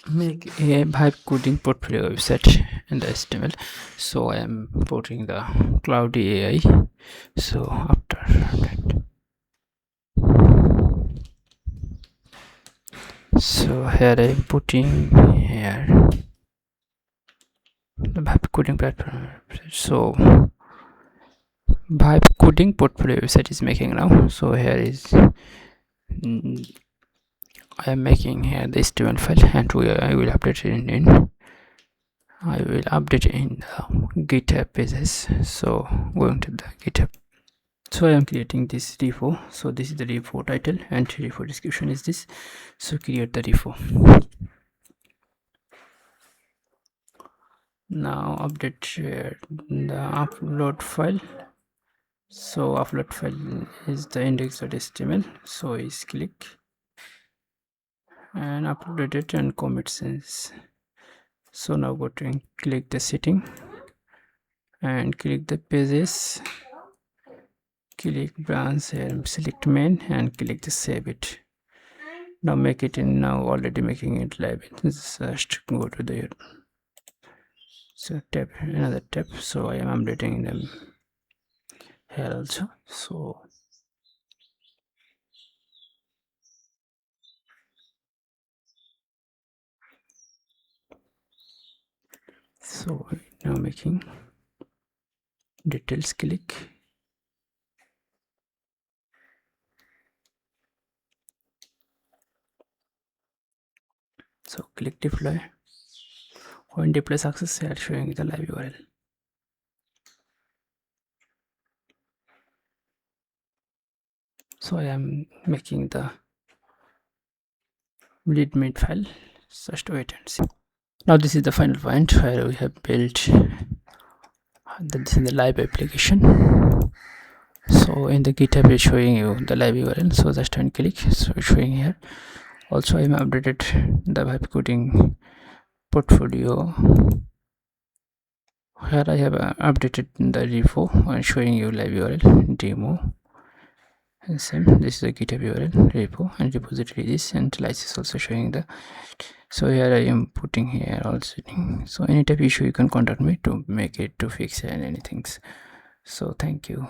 make a vibe coding portfolio website in the HTML. So I am putting the cloudy AI. So after that, so here I am putting here the vibe coding platform. So vibe coding portfolio website is making now. So here is I am making here the HTML file, and I will update it in I will update in the GitHub pages. So going to the GitHub. So I am creating this repo. So this is the repo title and repo description is this. So create the repo. Now update the upload file. So upload file is the index.html. So is click and upload it and commit since. So now go to and click the setting and click the pages, click branch and select main and click the save it. Now make it in, now already making it live. Just go to the so tab, another tab. So I am updating them here also. So now making details, click so click deploy. When deploy success, they are showing the live URL. So I am making the readme file. Just wait and see. Now this is the final point where we have built this is the live application. So in the GitHub is showing you the live URL. So just one click. So it's showing here. Also I am updated the vibe coding portfolio. Here I have updated the repo and showing you live URL demo. And same, this is the GitHub URL repo and repository this, and license also showing the. So here I am putting here also. So any type issue you can contact me to make it to fix and anything. So thank you.